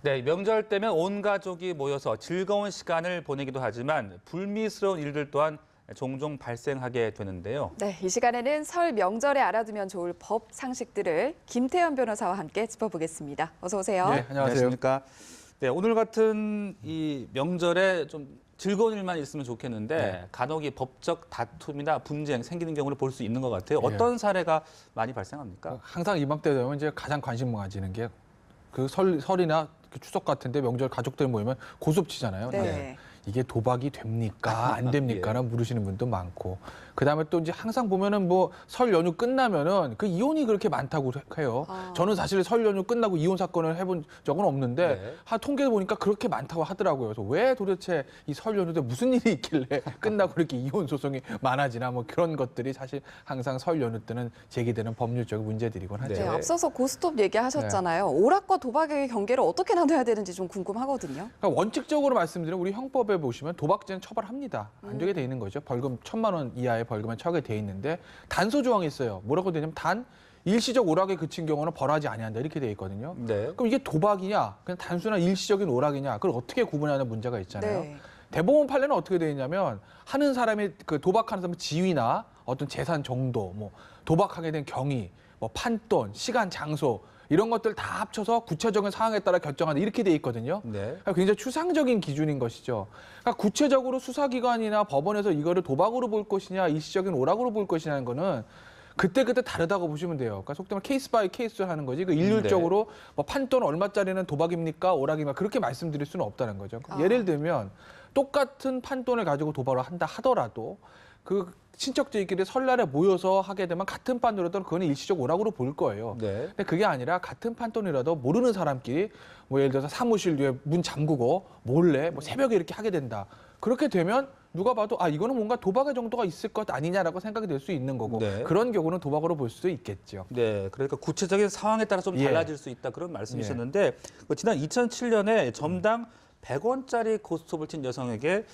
네, 명절 때면 온 가족이 모여서 즐거운 시간을 보내기도 하지만 불미스러운 일들 또한 종종 발생하게 되는데요. 네, 이 시간에는 설 명절에 알아두면 좋을 법 상식들을 김태현 변호사와 함께 짚어보겠습니다. 어서 오세요. 네, 안녕하세요. 안녕하십니까. 네, 오늘 같은 이 명절에 좀 즐거운 일만 있으면 좋겠는데 네. 간혹 이 법적 다툼이나 분쟁 생기는 경우를 볼 수 있는 것 같아요. 어떤 사례가 많이 발생합니까? 항상 이맘때 되면 이제 가장 관심 가지는 게 그 설이나 추석 같은데 명절 가족들 모이면 고스톱치잖아요. 네. 이게 도박이 됩니까? 안 됩니까?라는 물으시는 분도 많고. 그다음에 또 이제 항상 보면은 뭐 설 연휴 끝나면은 그 이혼이 그렇게 많다고 해요. 저는 사실 설 연휴 끝나고 이혼 사건을 해본 적은 없는데 통계 보니까 그렇게 많다고 하더라고요. 그래서 왜 도대체 이 설 연휴 때 무슨 일이 있길래 끝나고 이렇게 이혼 소송이 많아지나 뭐 그런 것들이 사실 항상 설 연휴 때는 제기되는 법률적인 문제들이곤 하죠. 네, 앞서서 고스톱 얘기하셨잖아요. 오락과 도박의 경계를 어떻게 나눠야 되는지 좀 궁금하거든요. 그러니까 원칙적으로 말씀드리면 우리 형법에 보시면 도박죄는 처벌합니다. 안 되게 돼 있는 거죠. 벌금 1,000만 원 이하의 벌금에 처하게 돼 있는데 단서 조항이 있어요. 뭐라고 되냐면 단 일시적 오락에 그친 경우는 벌하지 아니한다 이렇게 돼 있거든요. 네. 그럼 이게 도박이냐, 그냥 단순한 일시적인 오락이냐, 그걸 어떻게 구분하는 문제가 있잖아요. 네. 대법원 판례는 어떻게 되어 있냐면 하는 사람의 그 도박하는 사람의 지위나 어떤 재산 정도, 뭐 도박하게 된 경위, 뭐 판돈, 시간, 장소 이런 것들 다 합쳐서 구체적인 사항에 따라 결정한다 이렇게 돼 있거든요. 네. 그러니까 굉장히 추상적인 기준인 것이죠. 그러니까 구체적으로 수사기관이나 법원에서 이거를 도박으로 볼 것이냐 일시적인 오락으로 볼 것이냐는 거는 그때그때 다르다고 보시면 돼요. 그러니까 속되면 케이스 바이 케이스를 하는 거지. 그 일률적으로 뭐 판돈 얼마짜리는 도박입니까? 오락입니까? 그렇게 말씀드릴 수는 없다는 거죠. 예를 들면 똑같은 판돈을 가지고 도박을 한다 하더라도 그 친척들끼리 설날에 모여서 하게 되면 같은 판돈이라도 그거는 일시적 오락으로 볼 거예요. 네. 근데 그게 아니라 같은 판돈이라도 모르는 사람끼리 뭐 예를 들어서 사무실 뒤에 문 잠그고 몰래 뭐 새벽에 이렇게 하게 된다. 그렇게 되면 누가 봐도 아 이거는 뭔가 도박의 정도가 있을 것 아니냐라고 생각이 될 수 있는 거고 네. 그런 경우는 도박으로 볼 수도 있겠죠. 네, 그러니까 구체적인 상황에 따라 좀 예. 달라질 수 있다 그런 말씀이셨는데 지난 2007년에 점당 100원짜리 고스톱을 친 여성에게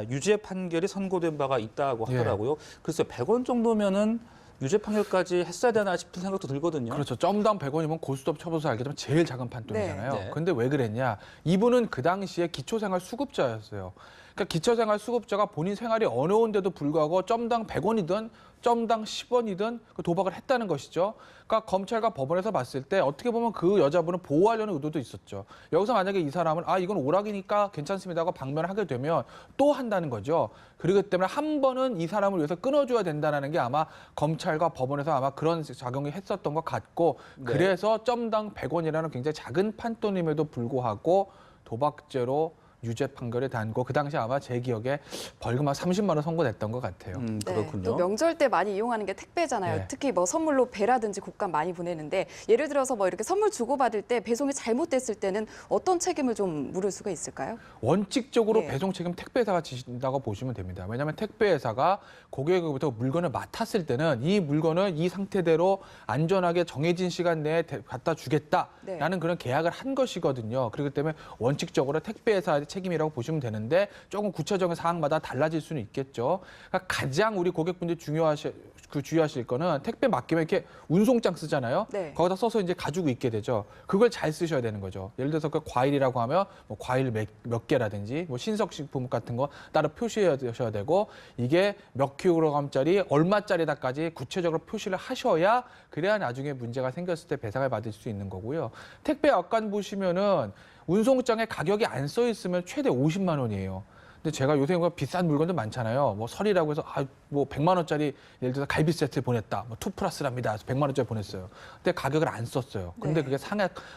유죄 판결이 선고된 바가 있다고 하더라고요. 그래서 100원 정도면은 유죄 판결까지 했어야 되나 싶은 생각도 들거든요. 그렇죠. 점당 100원이면 고스톱 쳐봐서 알겠지만 제일 작은 판돈이잖아요. 네. 근데 왜 그랬냐? 이분은 그 당시에 기초생활 수급자였어요. 그러니까 기초생활 수급자가 본인 생활이 어려운데도 불구하고 점당 100원이든 점당 10원이든 그 도박을 했다는 것이죠. 그러니까 검찰과 법원에서 봤을 때 어떻게 보면 그 여자분을 보호하려는 의도도 있었죠. 여기서 만약에 이 사람은 아 이건 오락이니까 괜찮습니다 하고 방면을 하게 되면 또 한다는 거죠. 그렇기 때문에 한 번은 이 사람을 위해서 끊어줘야 된다는 게 아마 검찰과 법원에서 아마 그런 작용이 했었던 것 같고 그래서 점당 100원이라는 굉장히 작은 판돈임에도 불구하고 도박죄로 유죄 판결에 단고 그 당시 아마 제 기억에 벌금 한 30만 원 선고됐던 것 같아요. 그렇군요. 또 명절 때 많이 이용하는 게 택배잖아요. 네. 특히 뭐 선물로 배라든지 곶감 많이 보내는데 예를 들어서 뭐 이렇게 선물 주고받을 때 배송이 잘못됐을 때는 어떤 책임을 좀 물을 수가 있을까요? 원칙적으로 예. 배송 책임 택배회사가 지신다고 보시면 됩니다. 왜냐하면 택배회사가 고객으로부터 물건을 맡았을 때는 이 물건을 이 상태대로 안전하게 정해진 시간 내에 갖다 주겠다라는 그런 계약을 한 것이거든요. 그렇기 때문에 원칙적으로 택배회사의 책임이라고 보시면 되는데 조금 구체적인 사항마다 달라질 수는 있겠죠. 그러니까 가장 우리 고객분들이 주의하실 거는 택배 맡기면 이렇게 운송장 쓰잖아요. 네. 거기다 써서 이제 가지고 있게 되죠. 그걸 잘 쓰셔야 되는 거죠. 예를 들어서 그 과일이라고 하면 뭐 과일 몇 개라든지 뭐 신석식품 같은 거 따로 표시해야 되고 이게 몇 킬로그램짜리 얼마짜리다까지 구체적으로 표시를 하셔야 그래야 나중에 문제가 생겼을 때 배상을 받을 수 있는 거고요. 택배 약관 보시면은 운송장에 가격이 안 써 있으면 최대 50만 원이에요. 근데 제가 요새 뭐 비싼 물건도 많잖아요. 뭐 설이라고 해서 뭐 100만 원짜리 예를 들어서 갈비 세트 보냈다. 뭐 2+랍니다. 그래서 100만 원짜리 보냈어요. 근데 가격을 안 썼어요. 근데 그게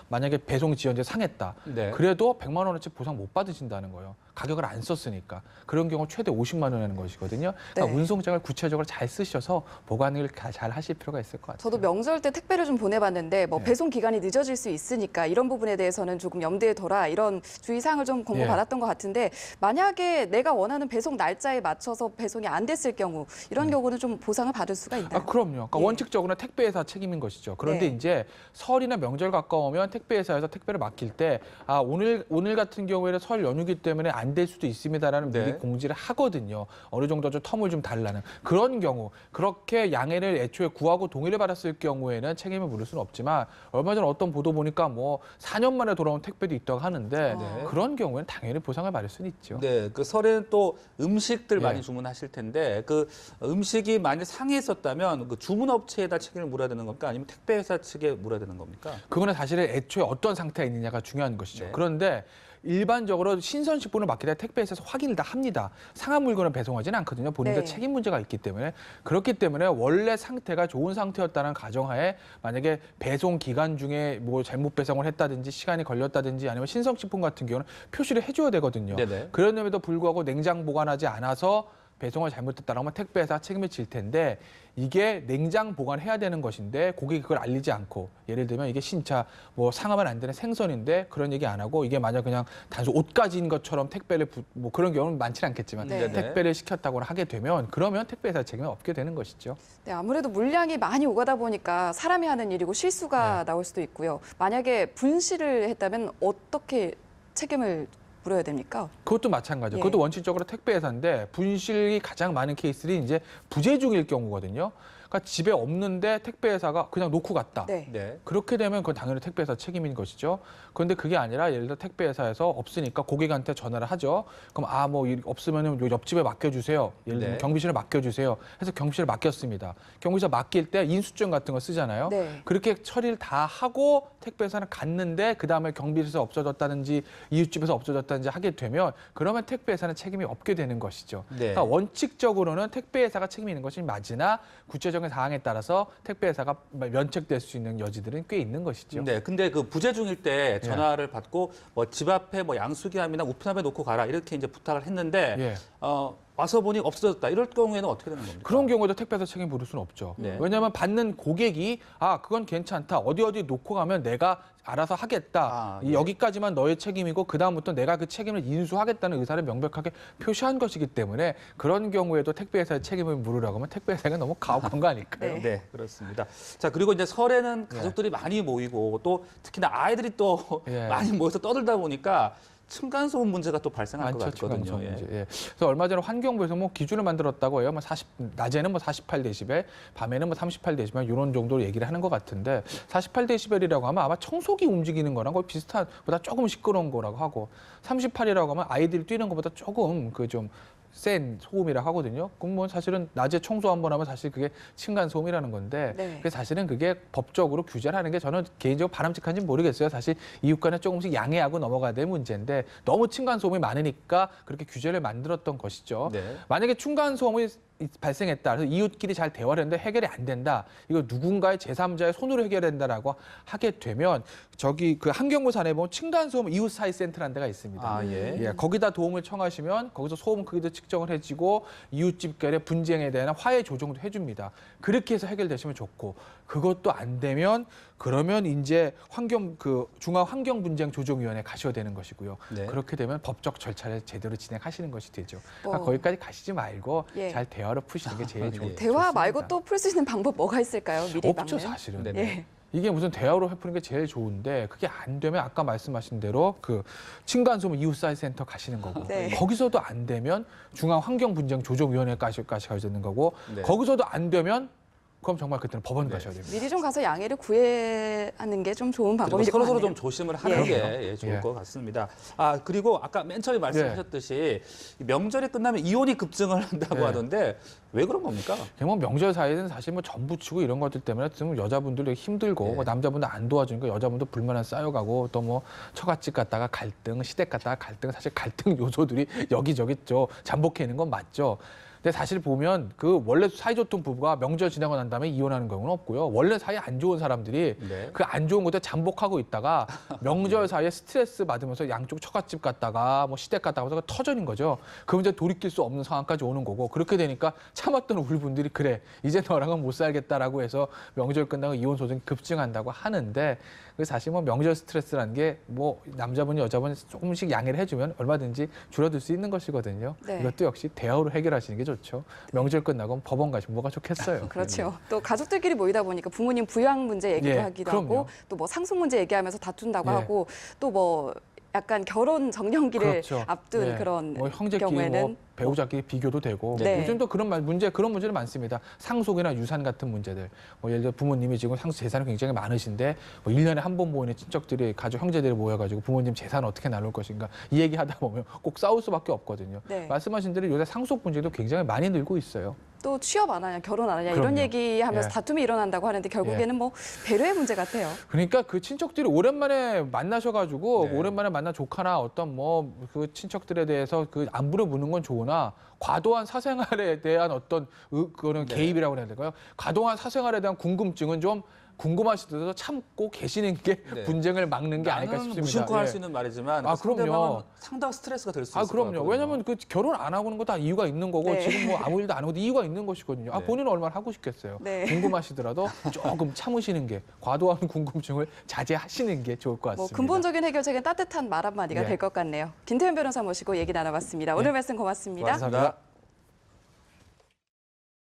만약에 배송 지연돼 상했다. 네. 그래도 100만 원어치 보상 못 받으신다는 거예요. 가격을 안 썼으니까. 그런 경우 최대 50만 원이라는 것이거든요. 그러니까 운송장을 구체적으로 잘 쓰셔서 보관을 잘 하실 필요가 있을 것 같아요. 저도 명절 때 택배를 좀 보내봤는데 뭐 배송 기간이 늦어질 수 있으니까 이런 부분에 대해서는 조금 염두에 둬라 이런 주의사항을 좀 공고받았던 것 같은데 만약에 내가 원하는 배송 날짜에 맞춰서 배송이 안 됐을 경우 이런 경우는 좀 보상을 받을 수가 있나요? 그럼요. 그러니까 원칙적으로는 택배회사 책임인 것이죠. 그런데 이제 설이나 명절 가까우면 택배회사에서 택배를 맡길 때 오늘 같은 경우에는 설 연휴기 때문에 안 안 될 수도 있습니다라는 네. 미리 공지를 하거든요. 어느 정도 좀 텀을 좀 달라는 그런 경우 그렇게 양해를 애초에 구하고 동의를 받았을 경우에는 책임을 물을 수는 없지만 얼마 전에 어떤 보도 보니까 뭐 4년 만에 돌아온 택배도 있다고 하는데 네. 그런 경우에는 당연히 보상을 받을 수는 있죠. 네, 그 설에는 또 음식들 예. 많이 주문하실 텐데 그 음식이 만약 상해있었다면 그 주문업체에다 책임을 물어야 되는 겁니까? 아니면 택배회사 측에 물어야 되는 겁니까? 그거는 사실은 애초에 어떤 상태가 있느냐가 중요한 것이죠. 네. 그런데 일반적으로 신선식품을 맡기다 택배에서 확인을 다 합니다. 상한 물건을 배송하지는 않거든요. 본인들 네. 책임 문제가 있기 때문에. 그렇기 때문에 원래 상태가 좋은 상태였다는 가정하에 만약에 배송 기간 중에 뭐 잘못 배송을 했다든지 시간이 걸렸다든지 아니면 신선식품 같은 경우는 표시를 해줘야 되거든요. 네네. 그런데도 불구하고 냉장 보관하지 않아서 배송을 잘못했다라고 하면 택배회사 책임을 질 텐데 이게 냉장 보관해야 되는 것인데 고객이 그걸 알리지 않고 예를 들면 이게 신차 뭐 상하면 안 되는 생선인데 그런 얘기 안 하고 이게 만약 그냥 단순 옷가지인 것처럼 택배를 뭐 그런 경우는 많지는 않겠지만 네. 택배를 시켰다고 하게 되면 그러면 택배회사 책임이 없게 되는 것이죠. 네, 아무래도 물량이 많이 오가다 보니까 사람이 하는 일이고 실수가 나올 수도 있고요. 만약에 분실을 했다면 어떻게 책임을 물어야 됩니까? 그것도 마찬가지예요. 예. 그것도 원칙적으로 택배회사인데 분실이 가장 많은 케이스들이 이제 부재 중일 경우거든요. 그러니까 집에 없는데 택배회사가 그냥 놓고 갔다. 네. 네. 그렇게 되면 그건 당연히 택배회사 책임인 것이죠. 그런데 그게 아니라 예를 들어 택배회사에서 없으니까 고객한테 전화를 하죠. 그럼 뭐 없으면은 요 옆집에 맡겨주세요. 예를 들면 네. 경비실에 맡겨주세요. 해서 경비실에 맡겼습니다. 경비실 맡길 때 인수증 같은 거 쓰잖아요. 네. 그렇게 처리를 다 하고 택배회사는 갔는데 그 다음에 경비실에서 없어졌다든지 이웃집에서 없어졌다든지 하게 되면 그러면 택배회사는 책임이 없게 되는 것이죠. 네. 그러니까 원칙적으로는 택배회사가 책임이 있는 것이 맞으나 구체적인 사항에 따라서 택배회사가 면책될 수 있는 여지들은 꽤 있는 것이죠. 네, 근데 그 부재 중일 때 전화를 받고 뭐 집 앞에 뭐 양수기함이나 우편함에 놓고 가라 이렇게 이제 부탁을 했는데 예. 와서 보니 없어졌다. 이럴 경우에는 어떻게 되는 겁니까? 그런 경우에도 택배회사 책임 물을 수는 없죠. 네. 왜냐하면 받는 고객이 그건 괜찮다. 어디 놓고 가면 내가 알아서 하겠다. 예. 여기까지만 너의 책임이고 그다음부터 내가 그 책임을 인수하겠다는 의사를 명백하게 표시한 것이기 때문에 그런 경우에도 택배회사의 책임을 물으라고 하면 택배회사가 너무 가혹한 거 아닐까요? 네. 네, 그렇습니다. 자, 그리고 이제 설에는 가족들이 많이 모이고 또 특히나 아이들이 또 예. 많이 모여서 떠들다 보니까 층간소음 문제가 또 발생할 것 많죠, 같거든요. 층간소음 예. 문제. 예. 그래서 얼마 전에 환경부에서 뭐 기준을 만들었다고 해요. 낮에는 뭐 48데시벨, 밤에는 뭐 38데시벨 이런 정도로 얘기를 하는 것 같은데 48데시벨이라고 하면 아마 청소기 움직이는 거랑 거의 비슷한 보다 조금 시끄러운 거라고 하고 38이라고 하면 아이들이 뛰는 것보다 조금 좀 센 소음이라 하거든요. 그럼 뭐 사실은 낮에 청소 한번 하면 사실 그게 층간 소음이라는 건데 네. 그게 사실은 그게 법적으로 규제를 하는 게 저는 개인적으로 바람직한지 모르겠어요. 사실 이웃 간에 조금씩 양해하고 넘어가야 될 문제인데 너무 층간 소음이 많으니까 그렇게 규제를 만들었던 것이죠. 네. 만약에 층간 소음이 발생했다. 그래서 이웃끼리 잘 대화를 했는데 해결이 안 된다. 이거 누군가의 제3자의 손으로 해결된다라고 하게 되면 저기 그 환경부 산에 보면 층간소음 이웃 사이 센터라는 데가 있습니다. 예. 거기다 도움을 청하시면 거기서 소음 크기도 측정을 해주고 이웃집 간의 분쟁에 대한 화해 조정도 해줍니다. 그렇게 해서 해결되시면 좋고 그것도 안 되면 그러면 이제 중앙환경분쟁조정위원회 가셔야 되는 것이고요. 네. 그렇게 되면 법적 절차를 제대로 진행하시는 것이 되죠. 그러니까 뭐, 거기까지 가시지 말고 예. 잘 대화로 푸시는 게 제일 좋습니다. 대화 말고 또 풀 수 있는 방법 뭐가 있을까요? 미리 없죠, 막는? 사실은. 네네. 예. 이게 무슨 대화로 해푸는 게 제일 좋은데 그게 안 되면 아까 말씀하신 대로 그 층간소음 이웃사회센터 가시는 거고 네. 거기서도 안 되면 중앙환경분쟁조정위원회까지 가셔야 되는 거고 네. 거기서도 안 되면 그럼 정말 그때는 법원 가셔야 됩니다. 미리 좀 가서 양해를 구하는 게 좀 좋은 그리고 방법일 것 서로 같네요. 좀 조심을 하는 게 좋을 예. 것 같습니다. 그리고 아까 맨 처음에 말씀하셨듯이 명절이 끝나면 이혼이 급증을 한다고 예. 하던데 왜 그런 겁니까? 뭐 명절 사이에는 사실 뭐 전부 치고 이런 것들 때문에 좀 여자분들이 힘들고 예. 뭐 남자분들 안 도와주니까 여자분들 불만은 쌓여가고 또 뭐 처갓집 갔다가 갈등, 시댁 갔다가 갈등, 사실 갈등 요소들이 여기저기 잠복해 있는 건 맞죠. 근데 사실 보면 그 원래 사이좋던 부부가 명절 지나고 난 다음에 이혼하는 경우는 없고요. 원래 사이 안 좋은 사람들이 네. 그 안 좋은 곳에 잠복하고 있다가 명절 사이에 스트레스 받으면서 양쪽 처갓집 갔다가 뭐 시댁 갔다가 하면서 터져진 거죠. 그 문제 돌이킬 수 없는 상황까지 오는 거고 그렇게 되니까 참았던 우리 분들이 그래 이제 너랑은 못 살겠다라고 해서 명절 끝나고 이혼 소송이 급증한다고 하는데 그 사실 뭐 명절 스트레스라는 게 뭐 남자분이 여자분이 조금씩 양해를 해주면 얼마든지 줄어들 수 있는 것이거든요. 네. 이것도 역시 대화로 해결하시는 게 좋죠. 명절 끝나고 법원 가시면 뭐가 좋겠어요. 그렇죠. 또 가족들끼리 모이다 보니까 부모님 부양 문제 얘기도 예, 하기도 그럼요. 하고 또 뭐 상속 문제 얘기하면서 다툰다고 예. 하고 또 뭐 약간 결혼 정년기를 그렇죠. 앞둔 네. 그런 뭐 형제끼리 경우에는 뭐 배우자끼리 비교도 되고 네. 요즘도 그런 문제는 많습니다. 상속이나 유산 같은 문제들. 뭐 예를 들어 부모님이 지금 재산이 굉장히 많으신데 뭐 1년에 한 번 모이는 친척들이 가족 형제들이 모여가지고 부모님 재산 어떻게 나눌 것인가 이 얘기하다 보면 꼭 싸울 수밖에 없거든요. 네. 말씀하신 대로 요새 상속 문제도 굉장히 많이 늘고 있어요. 또 취업 안 하냐, 결혼 안 하냐 이런 그럼요. 얘기하면서 예. 다툼이 일어난다고 하는데 결국에는 뭐 배려의 문제 같아요. 그러니까 그 친척들이 오랜만에 만나셔가지고 네. 오랜만에 만난 조카나 어떤 뭐 그 친척들에 대해서 그 안부를 묻는 건 좋으나 과도한 사생활에 대한 어떤 그거는 네. 개입이라고 해야 될까요? 과도한 사생활에 대한 궁금증은 좀 궁금하시더라도 참고 계시는 게 네. 분쟁을 막는 게 아닐까 나는 싶습니다. 무심코 할 예. 수 있는 말이지만 아, 그 상대방은 그럼요. 상당 스트레스가 될 수 아, 있을 것 그럼요. 같거든요. 왜냐하면 그 결혼 안 하고는 거 다 이유가 있는 거고 네. 지금 뭐 아무 일도 안 하고도 이유가 있는 것이거든요. 아, 네. 본인은 얼마나 하고 싶겠어요. 네. 궁금하시더라도 조금 참으시는 게 과도한 궁금증을 자제하시는 게 좋을 것 뭐 같습니다. 근본적인 해결책은 따뜻한 말 한마디가 네. 될 것 같네요. 김태현 변호사 모시고 얘기 나눠봤습니다. 오늘 말씀 고맙습니다. 감사합니다.